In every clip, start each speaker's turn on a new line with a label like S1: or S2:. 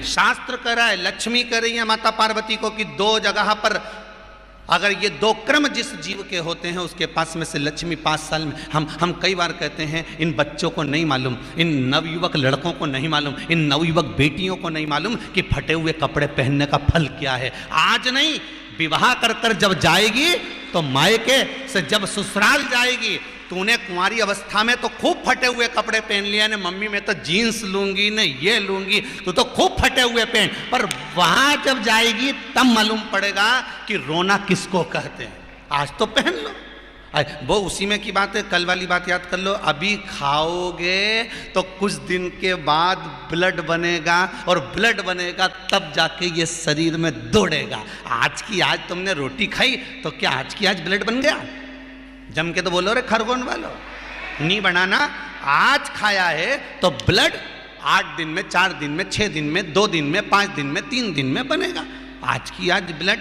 S1: शास्त्र कह रहा है, लक्ष्मी कह रही है माता पार्वती को कि 2 जगह पर अगर ये 2 क्रम जिस जीव के होते हैं उसके पास में से लक्ष्मी 5 साल में, हम कई बार कहते हैं इन बच्चों को नहीं मालूम, इन नवयुवक लड़कों को नहीं मालूम, इन नवयुवक बेटियों को नहीं मालूम कि फटे हुए कपड़े पहनने का फल क्या है। आज नहीं, विवाह कर कर जब जाएगी तो मायके से जब ससुराल जाएगी, तूने कुंवारी अवस्था में तो खूब फटे हुए कपड़े पहन लिया ने, मम्मी मैं तो जीन्स लूंगी ने, ये लूंगी, तू तो खूब फटे हुए पहन, पर वहां जब जाएगी तब मालूम पड़ेगा कि रोना किसको कहते हैं। आज तो पहन लो, वो उसी में की बात है, कल वाली बात याद कर लो, अभी खाओगे तो कुछ दिन के बाद ब्लड बनेगा, और ब्लड बनेगा तब जाके ये शरीर में दौड़ेगा। आज की आज तुमने रोटी खाई तो क्या आज की आज ब्लड बन गया? जम के तो बोलो रे खरगोन वालो, नहीं बनाना। आज खाया है तो ब्लड 8 दिन में, 4 दिन में, 6 दिन में, 2 दिन में, 5 दिन में, 3 दिन में बनेगा। आज की आज ब्लड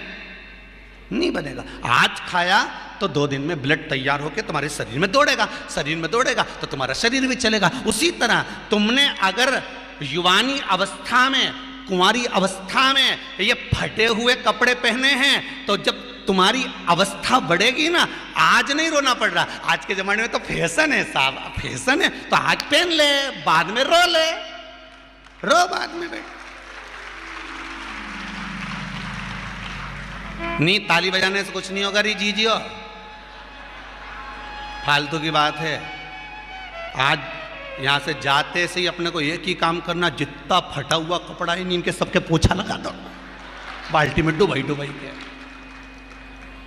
S1: नहीं बनेगा। आज खाया तो 2 दिन में ब्लड तैयार होकर तुम्हारे शरीर में दौड़ेगा, शरीर में दौड़ेगा तो तुम्हारा शरीर भी चलेगा। उसी तरह तुमने अगर युवानी अवस्था में, कुंवारी अवस्था में ये फटे हुए कपड़े पहने हैं तो जब तुम्हारी अवस्था बढ़ेगी ना, आज नहीं रोना पड़ रहा। आज के जमाने में तो फैशन है साहब, फैशन है तो आज पहन ले, बाद में रो ले, रो बाद में बैठ। नहीं, ताली बजाने से कुछ नहीं होगा री जीजियो, फालतू की बात है। आज यहां से जाते से ही अपने को एक ही काम करना, जितना फटा हुआ कपड़ा है इनके सबके पोछा लगा दो, बाल्टी में डुबाई डुबाई के।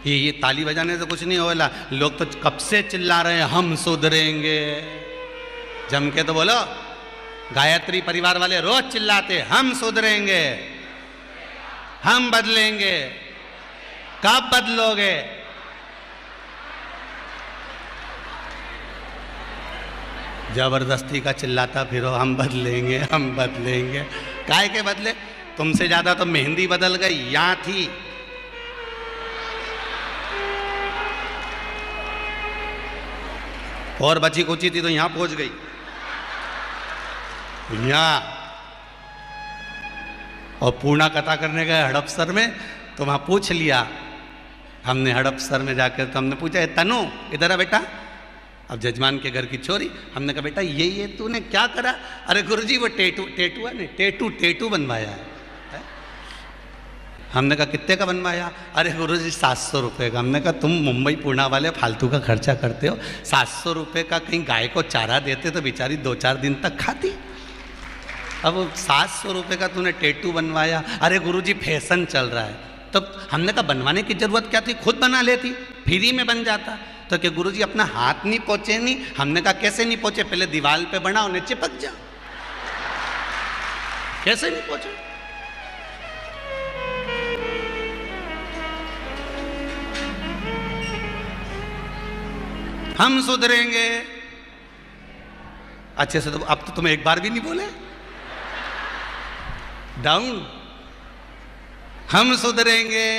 S1: ये ताली बजाने से कुछ नहीं होगा। लोग तो कब से चिल्ला रहे हैं हम सुधरेंगे, जम के तो बोलो। गायत्री परिवार वाले रोज चिल्लाते हम सुधरेंगे, हम बदलेंगे। कब बदलोगे? जबरदस्ती का चिल्लाता फिरो हम बदलेंगे, हम बदलेंगे। काहे के बदले? तुमसे ज्यादा तो मेहंदी बदल गई, यहां थी। और बची कुची थी तो यहां पहुंच गई। यहां और पूर्णा कथा करने गए हड़पसर में तो वहां पूछ लिया हमने, हड़पसर में जाकर तो हमने पूछा तनु इधर आ बेटा, अब जजमान के घर की छोरी। हमने कहा बेटा ये तूने क्या करा? अरे गुरुजी वो टेटू है नहीं, टेटू बनवाया है। हमने कहा कितने का बनवाया? अरे गुरुजी 700 रुपये का। हमने कहा तुम मुंबई पूना वाले फालतू का खर्चा करते हो, 700 रुपये का कहीं गाय को चारा देते तो बेचारी 2-4 दिन तक खाती। अब 700 रुपये का तूने टेटू बनवाया। अरे गुरुजी फैशन चल रहा है। तब हमने कहा बनवाने की जरूरत क्या थी, खुद बना लेती, फ्री में बन जाता। तो क्या गुरुजी अपना हाथ नहीं पहुंचे? नहीं। हमने कहा कैसे नहीं पहुंचे? पहले दीवार पे बना, उन्हें चिपक जा। कैसे नहीं पहुंचे? हम सुधरेंगे। अच्छे से तो अब तो तुम एक बार भी नहीं बोले। डाउन। हम सुधरेंगे,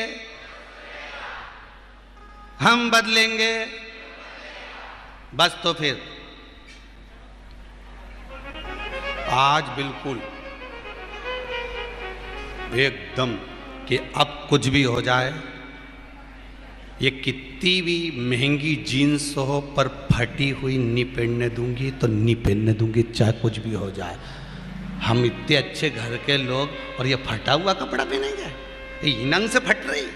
S1: हम बदलेंगे। बस तो फिर आज बिल्कुल एकदम कि अब कुछ भी हो जाए, ये कितनी भी महंगी जीन्स हो पर फटी हुई नहीं पहनने दूंगी तो नहीं पहनने दूंगी, चाहे कुछ भी हो जाए। हम इतने अच्छे घर के लोग और ये फटा हुआ कपड़ा पहनेंगे? ये नंग से फट रही।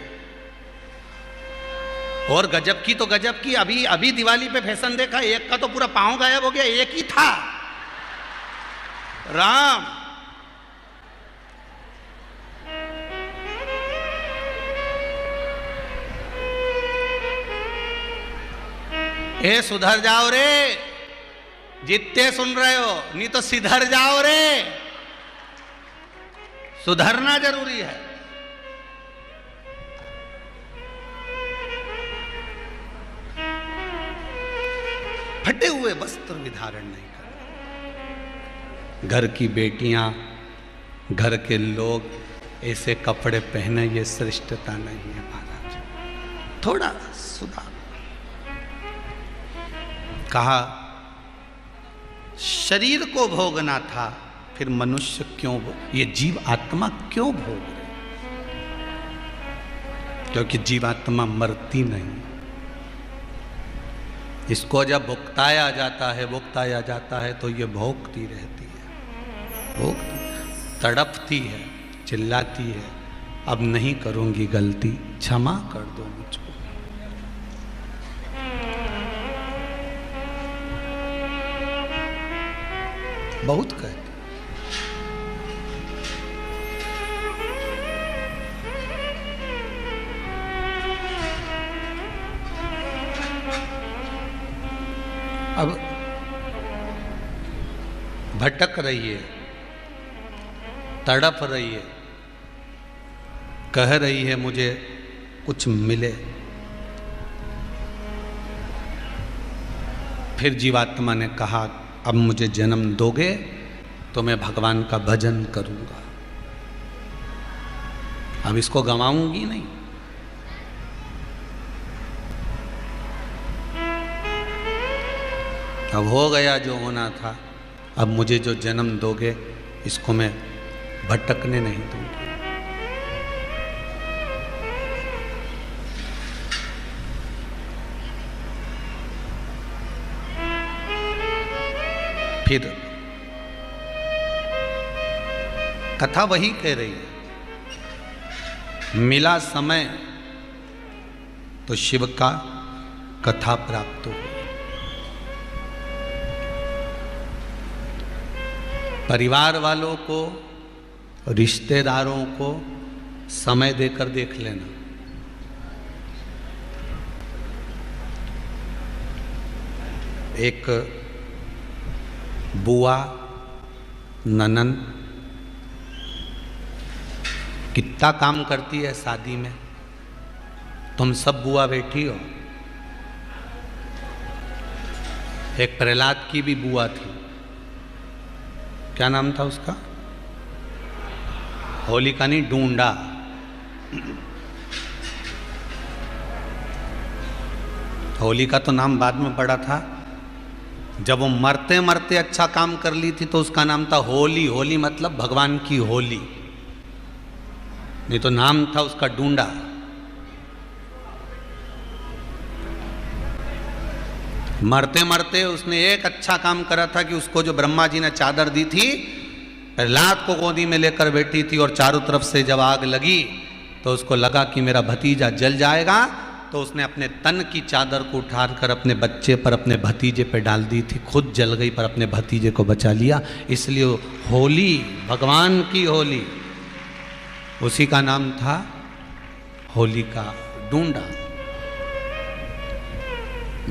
S1: और गजब की तो गजब की, अभी दिवाली पे फैशन देखा, एक का तो पूरा पांव गायब हो गया, एक ही था। राम ए सुधर जाओ रे, जितने सुन रहे हो, नहीं तो सिधर जाओ रे। सुधरना जरूरी है। फटे हुए वस्त्र भी धारण नहीं कर। घर की बेटियां, घर के लोग ऐसे कपड़े पहने, ये श्रेष्ठता नहीं है महाराज। थोड़ा सुधार। कहा शरीर को भोगना था, आखिर मनुष्य क्यों, ये जीव आत्मा क्यों भोग रहे? क्योंकि जीवात्मा मरती नहीं। इसको जब भुगताया जाता है तो ये भोगती रहती है, भोगती, तड़पती है, चिल्लाती है, अब नहीं करूंगी गलती, क्षमा कर दो मुझको। बहुत कहती। अब भटक रही है, तड़प रही है, कह रही है मुझे कुछ मिले। फिर जीवात्मा ने कहा अब मुझे जन्म दोगे तो मैं भगवान का भजन करूंगा, अब इसको गंवाऊंगी नहीं। अब हो गया जो होना था, अब मुझे जो जन्म दोगे इसको मैं भटकने नहीं दूंगी। फिर कथा वही कह रही है, मिला समय तो शिव का कथा प्राप्त हो। परिवार वालों को, रिश्तेदारों को समय देकर देख लेना। एक बुआ, ननंद कितना काम करती है शादी में, तुम सब बुआ बैठी हो। एक प्रहलाद की भी बुआ थी, क्या नाम था उसका? होलिका नहीं, ढूंढा। होलिका तो नाम बाद में पड़ा था। जब वो मरते मरते अच्छा काम कर ली थी तो उसका नाम था होली। होली मतलब भगवान की होली, नहीं तो नाम था उसका ढूंढा। मरते मरते उसने एक अच्छा काम करा था कि उसको जो ब्रह्मा जी ने चादर दी थी, प्रहलाद को गोदी में लेकर बैठी थी और चारों तरफ से जब आग लगी तो उसको लगा कि मेरा भतीजा जल जाएगा, तो उसने अपने तन की चादर को उठाकर अपने बच्चे पर, अपने भतीजे पर डाल दी थी। खुद जल गई पर अपने भतीजे को बचा लिया। इसलिए होली भगवान की होली, उसी का नाम था होलिका ढूंढा।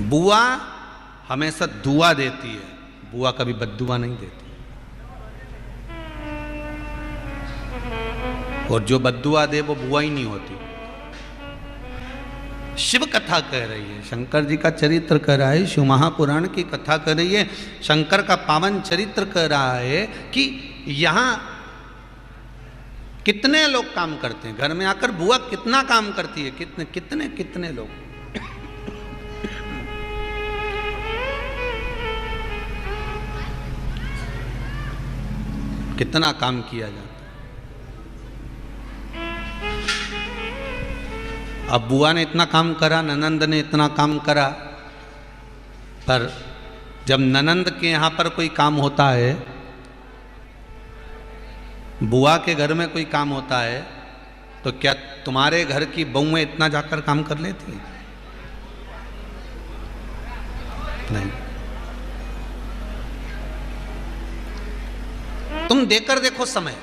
S1: बुआ हमेशा दुआ देती है, बुआ कभी बद्दुआ नहीं देती। और जो बद्दुआ दे वो बुआ ही नहीं होती। शिव कथा कह रही है, शंकर जी का चरित्र कह रहा है, शिव महापुराण की कथा कर रही है, शंकर का पावन चरित्र कह रहा है कि यहां कितने लोग काम करते हैं। घर में आकर बुआ कितना काम करती है, कितने कितने कितने लोग। कितना काम किया जाता है। अब बुआ ने इतना काम करा, ननंद ने इतना काम करा, पर जब ननंद के यहाँ पर कोई काम होता है, बुआ के घर में कोई काम होता है, तो क्या तुम्हारे घर की बहुएं इतना जाकर काम कर लेती हैं? नहीं। तुम देकर देखो समय,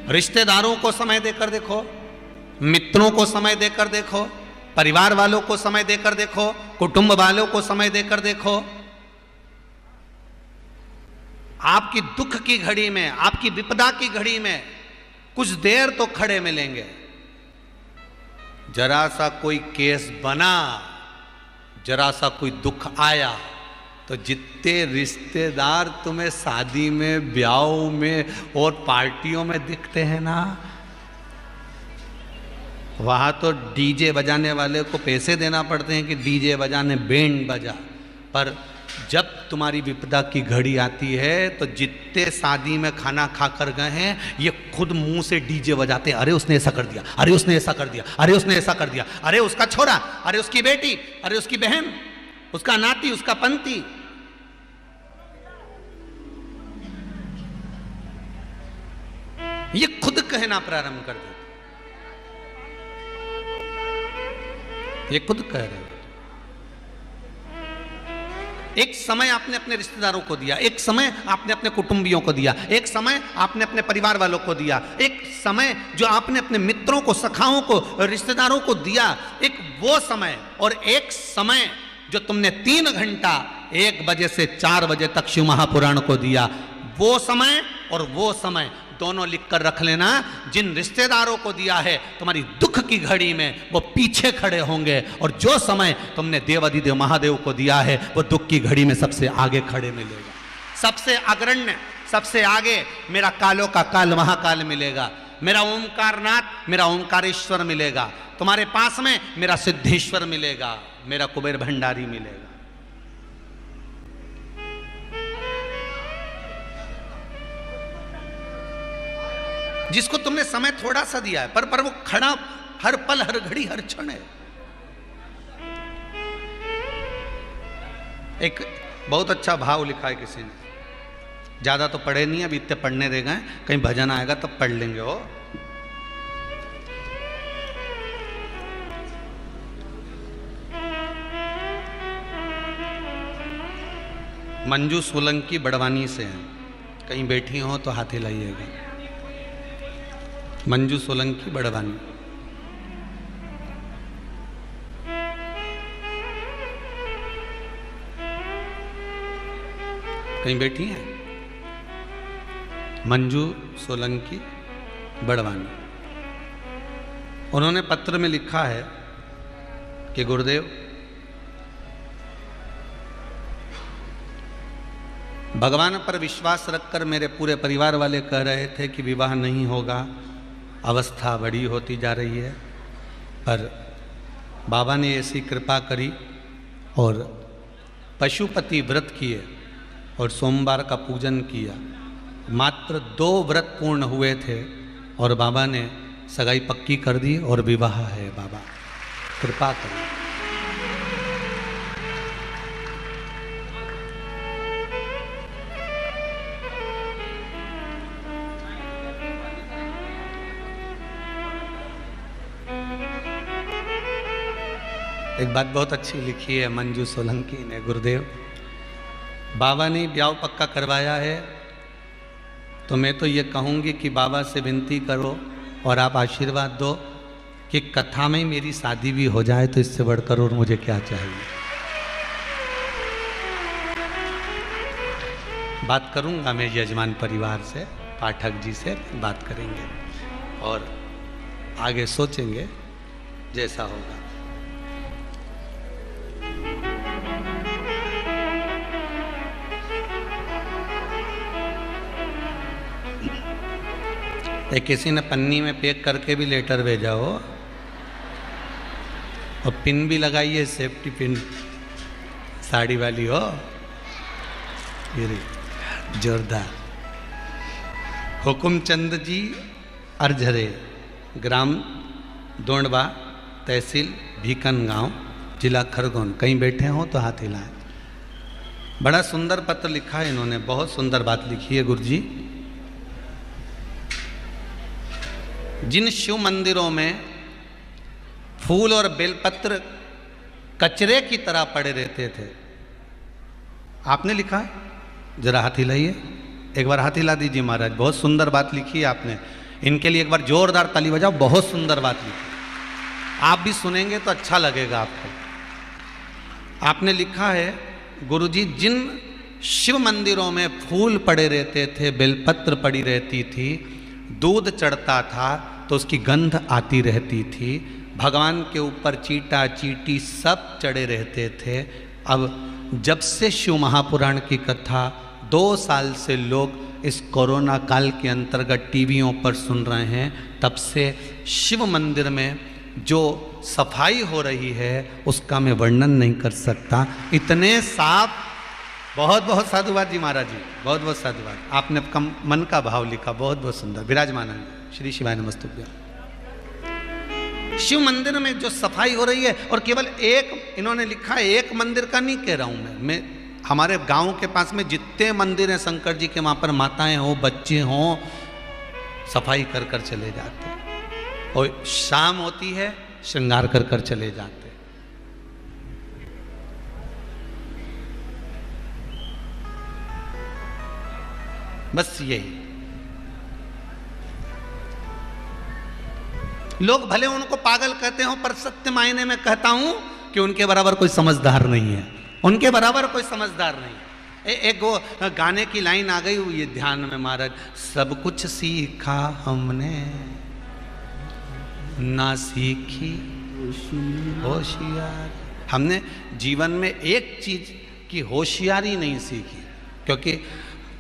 S1: रिश्तेदारों को समय देकर देखो, मित्रों को समय देकर देखो, परिवार वालों को समय देकर देखो, कुटुंब वालों को समय देकर देखो। आपकी दुख की घड़ी में, आपकी विपदा की घड़ी में कुछ देर तो खड़े मिलेंगे। जरा सा कोई केस बना, जरा सा कोई दुख आया, तो जितने रिश्तेदार तुम्हें शादी में, ब्याह में और पार्टियों में दिखते हैं ना, वहाँ तो डीजे बजाने वाले को पैसे देना पड़ते हैं कि डीजे बजाने, बैंड बजा। पर जब तुम्हारी विपदा की घड़ी आती है तो जितने शादी में खाना खा कर गए हैं ये खुद मुंह से डीजे बजाते, अरे उसने ऐसा कर दिया, अरे उसने ऐसा कर दिया, अरे उसने ऐसा कर दिया, अरे उसका छोरा, अरे उसकी बेटी, अरे उसकी बहन, उसका नाती, उसका पंती। ये खुद कहना प्रारंभ कर देते, ये खुद कह रहे हैं। एक समय आपने अपने रिश्तेदारों को दिया, एक समय आपने अपने कुटुंबियों को दिया, एक समय आपने अपने परिवार वालों को दिया, एक समय जो आपने अपने मित्रों को, सखाओं को, रिश्तेदारों को दिया, एक वो समय, और एक समय जो तुमने 3 घंटा 1 बजे से 4 बजे तक शिव महापुराण को दिया। वो समय और वो समय दोनों लिख कर रख लेना। जिन रिश्तेदारों को दिया है तुम्हारी दुख की घड़ी में वो पीछे खड़े होंगे, और जो समय तुमने देवाधिदेव महादेव को दिया है वो दुख की घड़ी में सबसे आगे खड़े मिलेगा, सबसे अग्रण्य, सबसे आगे मेरा कालों का काल महाकाल मिलेगा, मेरा ओमकारनाथ, मेरा ओमकारेश्वर मिलेगा, तुम्हारे पास में मेरा सिद्धेश्वर मिलेगा, मेरा कुबेर भंडारी मिलेगा। जिसको तुमने समय थोड़ा सा दिया है, पर वो खड़ा हर पल, हर घड़ी, हर क्षण है। एक बहुत अच्छा भाव लिखा है किसी ने, ज्यादा तो पढ़े नहीं, अभी इतने पढ़ने रह गए, कहीं भजन आएगा तब पढ़ लेंगे। वो मंजू सोलंकी बड़वानी से हैं, कहीं बैठी हो तो हाथ हिलाइएगा। मंजू सोलंकी बड़वानी। कहीं बैठी हैं? मंजू सोलंकी बड़वानी। उन्होंने पत्र में लिखा है कि गुरुदेव, भगवान पर विश्वास रखकर मेरे पूरे परिवार वाले कह रहे थे कि विवाह नहीं होगा, अवस्था बड़ी होती जा रही है, पर बाबा ने ऐसी कृपा करी और पशुपति व्रत किए और सोमवार का पूजन किया। मात्र 2 व्रत पूर्ण हुए थे और बाबा ने सगाई पक्की कर दी और विवाह है। बाबा कृपा करें। एक बात बहुत अच्छी लिखी है मंजू सोलंकी ने, गुरुदेव बाबा ने ब्याह पक्का करवाया है तो मैं तो ये कहूँगी कि बाबा से विनती करो और आप आशीर्वाद दो कि कथा में मेरी शादी भी हो जाए तो इससे बढ़कर और मुझे क्या चाहिए। बात करूँगा मैं यजमान परिवार से, पाठक जी से बात करेंगे और आगे सोचेंगे जैसा होगा। किसी ने पन्नी में पैक करके भी लेटर भेजा हो और पिन भी लगाई है, सेफ्टी पिन साड़ी वाली हो, ये जोरदार। हुकुमचंद जी अर्झरे, ग्राम दोंडवा, तहसील भीकन गांव, जिला खरगोन। कहीं बैठे हो तो हाथ हिलाएं। बड़ा सुंदर पत्र लिखा है इन्होंने, बहुत सुंदर बात लिखी है गुरु जी। जिन शिव मंदिरों में फूल और बेलपत्र कचरे की तरह पड़े रहते थे, आपने लिखा है, जरा हाथ हिलाइए, एक बार हाथ हिला दीजिए महाराज। बहुत सुंदर बात लिखी है आपने, इनके लिए एक बार जोरदार ताली बजाओ। बहुत सुंदर बात लिखी, आप भी सुनेंगे तो अच्छा लगेगा आपको। आपने लिखा है गुरुजी, जिन शिव मंदिरों में फूल पड़े रहते थे, बेलपत्र पड़ी रहती थी, दूध चढ़ता था तो उसकी गंध आती रहती थी, भगवान के ऊपर चीटा चीटी सब चढ़े रहते थे। अब जब से शिव महापुराण की कथा 2 साल से लोग इस कोरोना काल के अंतर्गत टीवियों पर सुन रहे हैं, तब से शिव मंदिर में जो सफाई हो रही है उसका मैं वर्णन नहीं कर सकता। इतने साफ बहुत बहुत साधुवाद जी महाराज जी, बहुत बहुत साधुवाद। आपने कम मन का भाव लिखा, बहुत बहुत सुंदर। विराजमान है श्री शिवाय नमस्तुभ्यं। शिव मंदिर में जो सफाई हो रही है, और केवल एक इन्होंने लिखा है, एक मंदिर का नहीं कह रहा हूं मैं हमारे गांव के पास में जितने मंदिर हैं शंकर जी के, वहां पर माताएं हो बच्चे हों सफाई कर कर चले जाते हैं, और शाम होती है श्रृंगार कर कर चले जाते। बस यही। लोग भले उनको पागल कहते हो, पर सत्य मायने में कहता हूं कि उनके बराबर कोई समझदार नहीं है, उनके बराबर कोई समझदार नहीं। एक वो गाने की लाइन आ गई ये ध्यान में महाराज, सब कुछ सीखा हमने ना सीखी होशियार। हमने जीवन में एक चीज की होशियारी नहीं सीखी, क्योंकि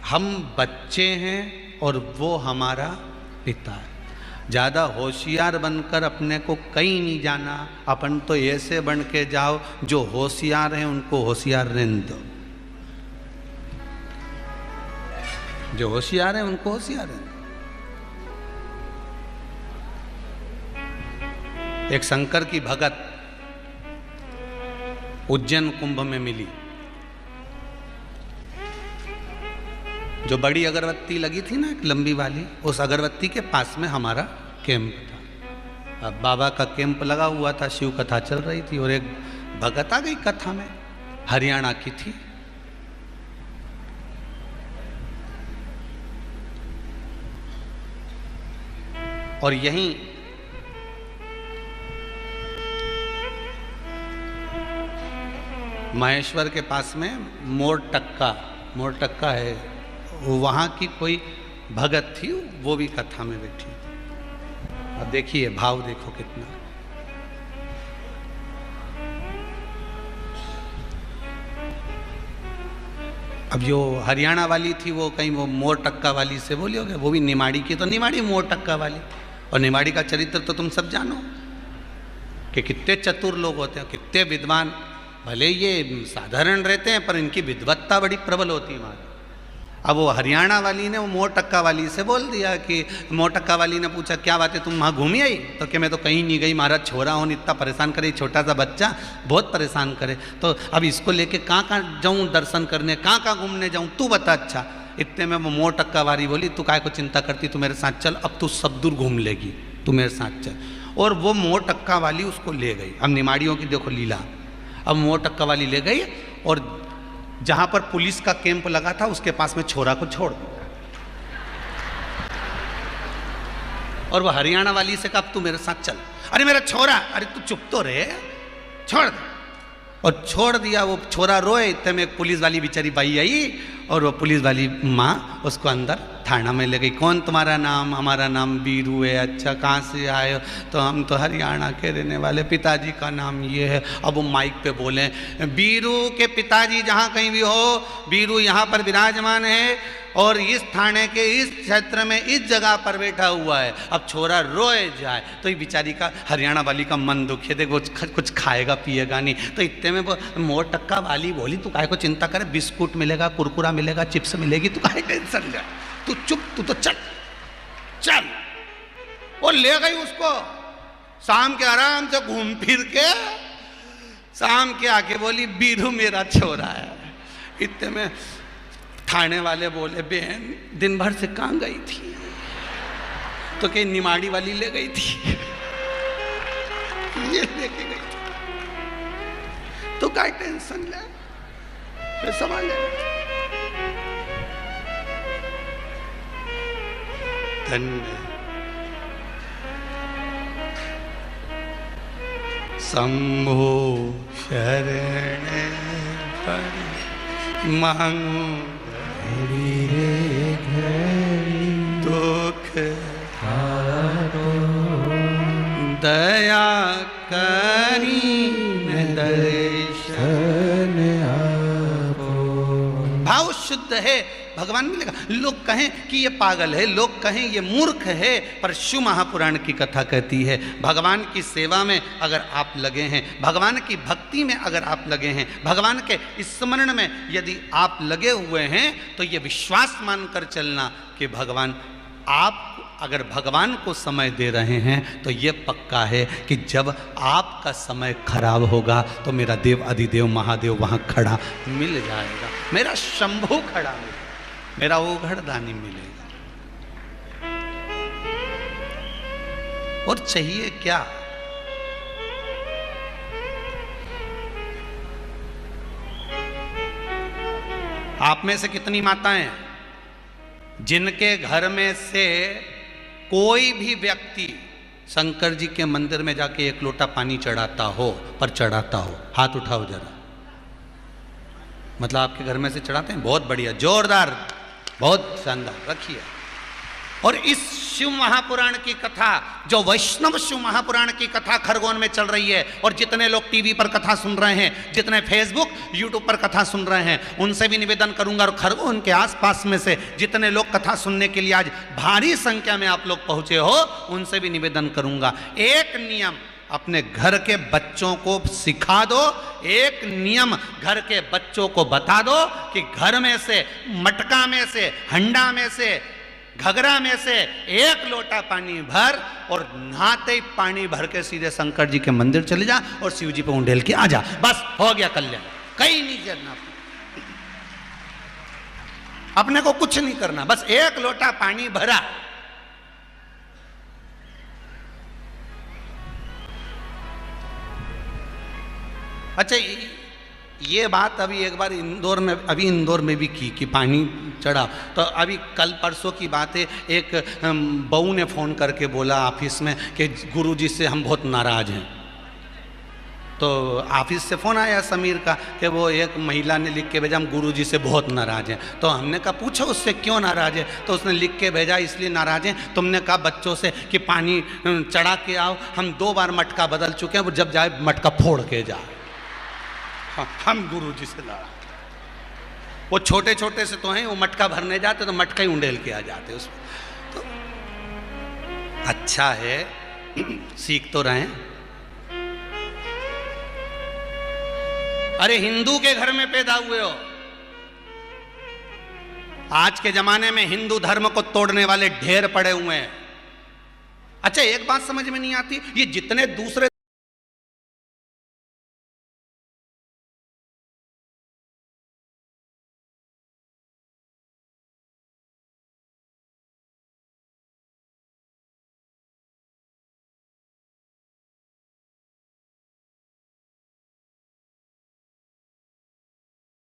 S1: हम बच्चे हैं और वो हमारा पिता है। ज़्यादा होशियार बनकर अपने को कहीं नहीं जाना, अपन तो ऐसे बन के जाओ जो होशियार हैं उनको होशियार रहने दो, जो होशियार हैं उनको होशियार रहने दो। एक शंकर की भगत उज्जैन कुंभ में मिली, जो बड़ी अगरबत्ती लगी थी ना एक लंबी वाली, उस अगरबत्ती के पास में हमारा कैंप था। अब बाबा का कैंप लगा हुआ था, शिव कथा चल रही थी, और एक भगत आ गई कथा में, हरियाणा की थी। और यहीं महेश्वर के पास में मोर टक्का है, वहाँ की कोई भगत थी, वो भी कथा में बैठी। अब देखिए भाव देखो कितना। अब जो हरियाणा वाली थी वो कहीं वो मोर टक्का वाली से बोली होगी, वो भी निमाड़ी की, तो निमाड़ी मोर टक्का वाली। और निमाड़ी का चरित्र तो तुम सब जानो कि कितने चतुर लोग होते हैं, कितने विद्वान। भले ये साधारण रहते हैं पर इनकी विद्वत्ता बड़ी प्रबल होती है वहाँ। अब वो हरियाणा वाली ने वो मोर टक्का वाली से बोल दिया कि मोर टक्का वाली ने पूछा क्या बात है तुम वहाँ घूमी आई? तो कि मैं तो कहीं नहीं गई, महाराज छोरा हो इतना परेशान करे, छोटा सा बच्चा बहुत परेशान करे, तो अब इसको लेके कहाँ कहाँ जाऊँ दर्शन करने, कहाँ कहाँ घूमने जाऊँ, तू बता। अच्छा, इतने में वो मोर टक्का वाली बोली तू काय को चिंता करती, तू मेरे साथ चल, अब तू सब दूर घूम लेगी, तू मेरे साथ चल। और वो मोर टक्का वाली उसको ले गई। अब निमाड़ियों की देखो लीला। अब मोर टक्का वाली ले गई और जहां पर पुलिस का कैंप लगा था उसके पास में छोरा को छोड़ दिया। और वो हरियाणा वाली से कहा तू मेरे साथ चल। अरे मेरा छोरा, अरे तू चुप तो रहे, छोड़ दे। और छोड़ दिया। वो छोरा रोए, इतने में एक पुलिस वाली बेचारी बाई आई और वो पुलिस वाली माँ उसको अंदर थाना में ले गई। कौन तुम्हारा नाम? हमारा नाम बीरू है। अच्छा, कहाँ से आए हो? तो हम तो हरियाणा के रहने वाले, पिताजी का नाम ये है। अब वो माइक पे बोले बीरू के पिताजी जहाँ कहीं भी हो, बीरू यहाँ पर विराजमान है और इस थाने के इस क्षेत्र में इस जगह पर बैठा हुआ है। अब छोरा रोए जाए तो ये बेचारी का, हरियाणा वाली का मन दुखे, देखो कुछ खाएगा पिएगा नहीं। तो इतने में वो मोर टक्का वाली बोली तू काहे को चिंता करे, बिस्कुट मिलेगा, कुरकुरा मिलेगा, चिप्स मिलेगी, तू काहे टेंशन ले, तू चुप, तू तो चल चल। और ले गई उसको। शाम के आराम से घूम फिर के शाम के आके बोली बीरू मेरा छोरा है। इतने में थाने वाले बोले बहन दिन भर से कहाँ गई थी? तो कहीं निमाड़ी वाली ले गई थी, ये लेके गई थी, तो क्या टेंशन ले, सवाल है। धन्य शंभो शरण मांगू दुख दया करी दर्शन आपो। भाव शुद्ध है, भगवान मिलेगा। लोग कहें कि ये पागल है, लोग कहें ये मूर्ख है, पर शिव महापुराण की कथा कहती है भगवान की सेवा में अगर आप लगे हैं, भगवान की भक्ति में अगर आप लगे हैं, भगवान के स्मरण में यदि आप लगे हुए हैं, तो ये विश्वास मानकर चलना कि भगवान आप अगर भगवान को समय दे रहे हैं तो ये पक्का है कि जब आपका समय खराब होगा तो मेरा देव अधिदेव महादेव वहाँ खड़ा मिल जाएगा, मेरा शंभू खड़ा मिलेगा, मेरा ओघड़दानी मिलेगा। और चाहिए क्या? आप में से कितनी माताएं जिनके घर में से कोई भी व्यक्ति शंकर जी के मंदिर में जाके एक लोटा पानी चढ़ाता हो, पर चढ़ाता हो? हाथ उठाओ जरा। मतलब आपके घर में से चढ़ाते हैं? बहुत बढ़िया, जोरदार, बहुत शानदार, रखिए। और इस शिव महापुराण की कथा, जो वैष्णव शिव महापुराण की कथा खरगोन में चल रही है, और जितने लोग टीवी पर कथा सुन रहे हैं, जितने फेसबुक यूट्यूब पर कथा सुन रहे हैं, उनसे भी निवेदन करूंगा, और खरगोन के आसपास में से जितने लोग कथा सुनने के लिए आज भारी संख्या में आप लोग पहुंचे हो, उनसे भी निवेदन करूंगा, एक नियम अपने घर के बच्चों को सिखा दो, एक नियम घर के बच्चों को बता दो कि घर में से, मटका में से, हंडा में से, घगरा में से एक लोटा पानी भर, और नहाते ही पानी भर के सीधे शंकर जी के मंदिर चले जा और शिव जी पे उंडेल के आ जा। बस हो गया कल्याण, कहीं नहीं करना, अपने को कुछ नहीं करना, बस एक लोटा पानी भरा। अच्छा, ये बात अभी एक बार इंदौर में भी की कि पानी चढ़ा, तो अभी कल परसों की बात है, एक बहू ने फ़ोन करके बोला ऑफिस में कि गुरुजी से हम बहुत नाराज़ हैं। तो ऑफिस से फ़ोन आया समीर का कि वो एक महिला ने लिख के भेजा हम गुरुजी से बहुत नाराज़ हैं। तो हमने कहा पूछो उससे क्यों नाराज़ है, तो उसने लिख के भेजा इसलिए नाराज़ हैं, तुमने कहा बच्चों से कि पानी चढ़ा के आओ, हम 2 बार मटका बदल चुके हैं, वो जब जाए मटका फोड़ के जाए। हाँ, हम गुरुजी से नाराज। वो छोटे छोटे से तो हैं, वो मटका भरने जाते तो मटका ही उंडेल के आ जाते उसमें। तो अच्छा है, सीख तो रहे हैं। अरे हिंदू के घर में पैदा हुए हो, आज के जमाने में हिंदू धर्म को तोड़ने वाले ढेर पड़े हुए हैं। अच्छा, एक बात समझ में नहीं आती, ये जितने दूसरे